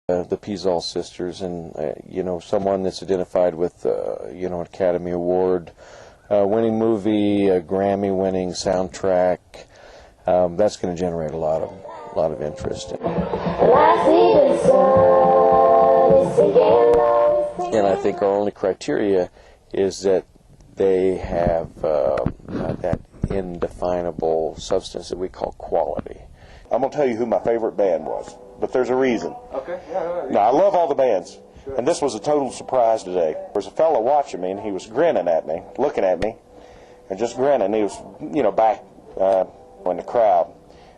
the Peasall sisters, and someone that's identified with an Academy Award winning movie, a Grammy-winning soundtrack. That's going to generate a lot of interest. And I think our only criteria is that they have that indefinable substance that we call quality. I'm going to tell you who my favorite band was, but there's a reason. Okay. Yeah. Now, I love all the bands, and this was a total surprise today. There was a fellow watching me, and he was grinning at me, looking at me, and just grinning. He was, back in the crowd.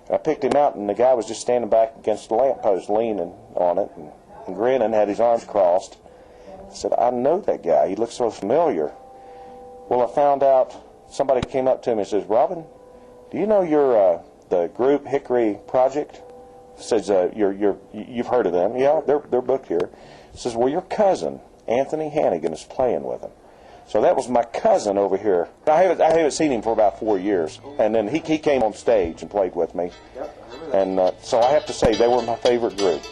And I picked him out, and the guy was just standing back against the lamppost, leaning on it, and grinning, had his arms crossed. I said, I know that guy. He looks so familiar. Well, I found out, somebody came up to me and says, Robin, do you know the group Hickory Project? Says, you've heard of them. Yeah, they're booked here. Says, well, your cousin, Anthony Hannigan, is playing with them. So that was my cousin over here. I haven't seen him for about 4 years. And then he came on stage and played with me. And so I have to say, they were my favorite group.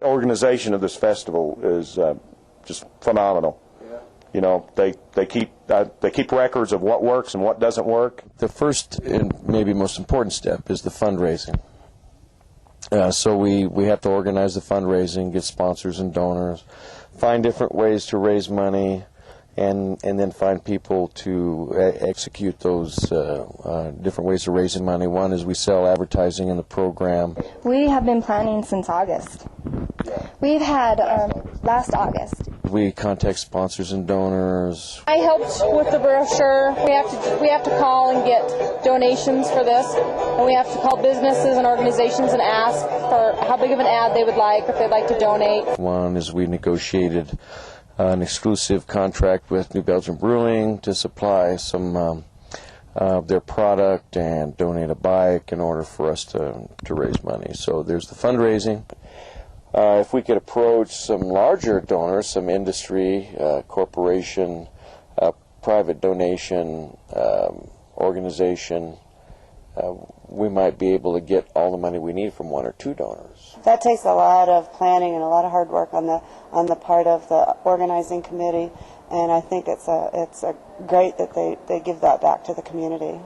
Organization of this festival is just phenomenal. They keep records of what works and what doesn't work. The first and maybe most important step is the fundraising. So we have to organize the fundraising, get sponsors and donors, find different ways to raise money, and then find people to execute those different ways of raising money. One is we sell advertising in the program. We have been planning since August. We've had last August. We contact sponsors and donors. I helped with the brochure. We have to call and get donations for this, and we have to call businesses and organizations and ask for how big of an ad they would like, if they'd like to donate. One is we negotiated an exclusive contract with New Belgium Brewing to supply some of their product and donate a bike in order for us to raise money. So there's the fundraising. If we could approach some larger donors, some industry, corporation, private donation, organization, we might be able to get all the money we need from one or two donors. That takes a lot of planning and a lot of hard work on the part of the organizing committee, and I think it's great that they give that back to the community.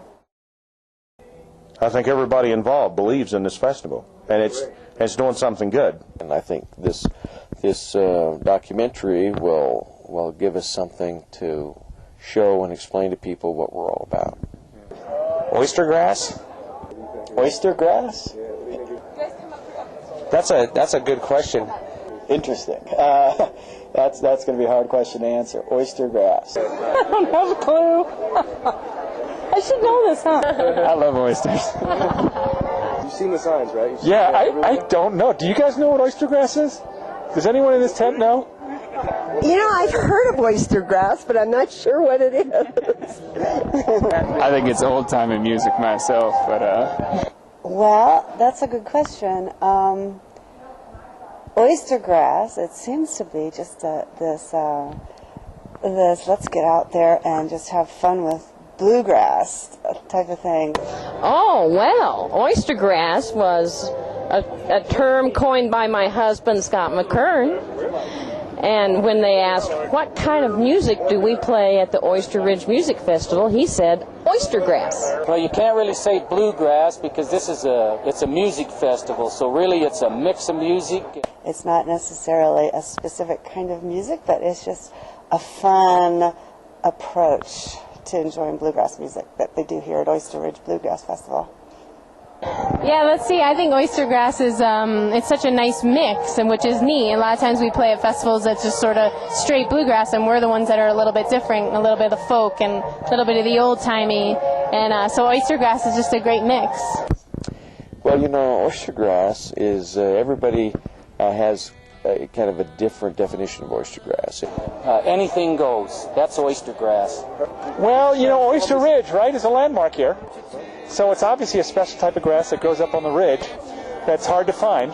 I think everybody involved believes in this festival, and it's doing something good. And I think this documentary will give us something to show and explain to people what we're all about. Oyster grass? Oyster grass? That's a good question. Interesting. That's going to be a hard question to answer. Oyster grass. I don't have a clue. I should know this, huh? I love oysters. You've seen the signs, right? Yeah, I don't know. Do you guys know what oyster grass is? Does anyone in this tent know? I've heard of oyster grass, but I'm not sure what it is. I think it's old-timey music myself, but... Well, that's a good question. Oyster grass, it seems to be just this let's get out there and just have fun with bluegrass type of thing. Oh, well, oyster grass was a term coined by my husband, Scott McKern. And when they asked, what kind of music do we play at the Oyster Ridge Music Festival, he said, oyster grass. Well, you can't really say bluegrass because it's a music festival, so really it's a mix of music. It's not necessarily a specific kind of music, but it's just a fun approach to enjoying bluegrass music that they do here at Oyster Ridge Bluegrass Festival. Yeah, let's see. I think oyster grass is it's such a nice mix, and which is neat. A lot of times we play at festivals that's just sort of straight bluegrass, and we're the ones that are a little bit different, a little bit of the folk and a little bit of the old timey. And so oyster grass is just a great mix. Well, you know, oyster grass is, everybody has kind of a different definition of oyster grass. Anything goes. That's oyster grass. Well, you know, Oyster Ridge, right, is a landmark here. So it's obviously a special type of grass that grows up on the ridge that's hard to find.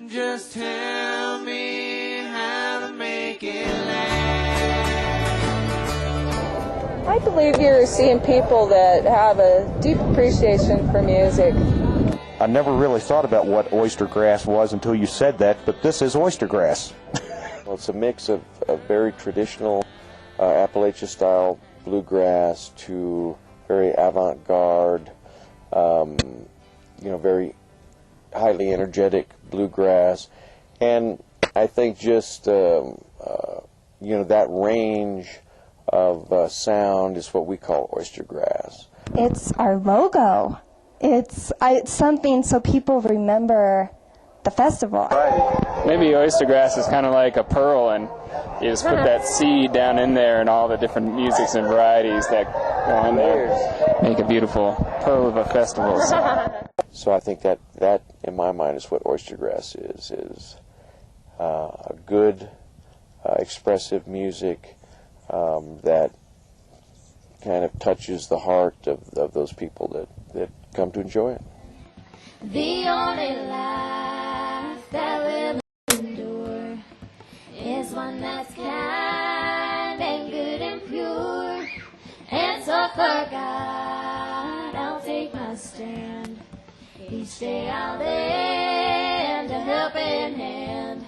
Just tell me how to make it last. I believe you're seeing people that have a deep appreciation for music. I never really thought about what oyster grass was until you said that, but this is oyster grass. Well, it's a mix of very traditional Appalachia-style bluegrass to very avant-garde, you know, very highly energetic bluegrass, and I think just you know, that range of sound is what we call oyster grass. It's our logo. It's something so people remember the festival. Maybe oyster grass is kind of like a pearl, and you just put that seed down in there and all the different musics and varieties that go in there. Make a beautiful pearl of a festival. So I think that in my mind is what oyster grass is a good, expressive music that kind of touches the heart of those people that come to enjoy it. The only life that will endure is one that's kind and good and pure. And so for God, I'll take my stand. Each day I'll lend a helping hand.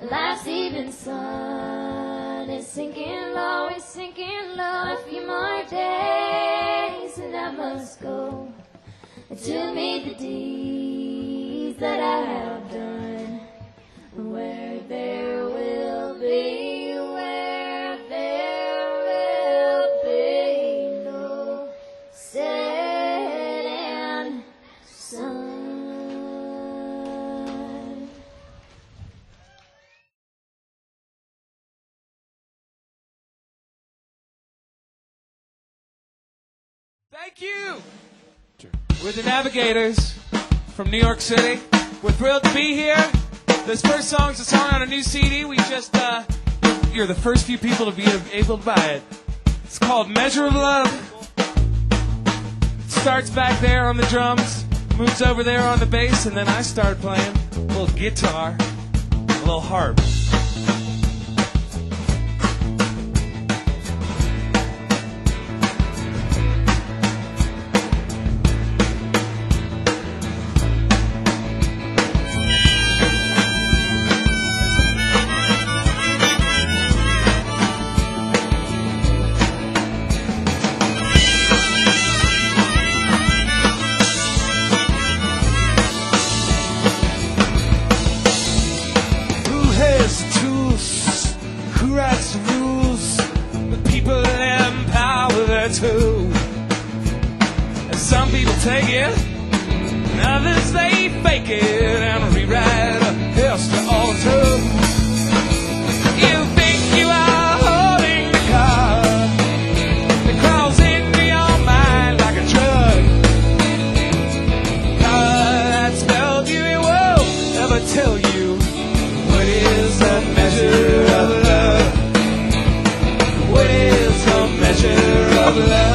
Life's evening sun is sinking low, it's sinking low. A few more days and I must go to meet the deeds that I have done. Where there will be no setting sun. Thank you. We're the Navigators from New York City. We're thrilled to be here. This first song's a song on a new CD. We just, you're the first few people to be able to buy it. It's called Measure of Love. It starts back there on the drums, moves over there on the bass, and then I start playing a little guitar, a little harp. Some people take it, and others they fake it and rewrite history all through. You think you are holding the card that crawls into your mind like a drug. That spells you, it won't ever tell you what is the measure of love. What is the measure of love?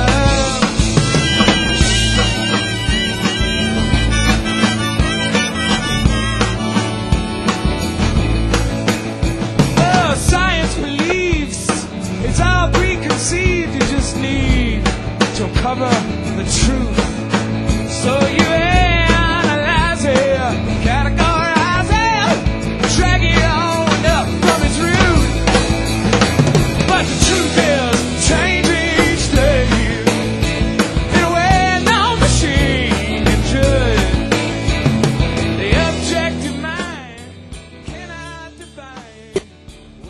You just need to uncover the truth.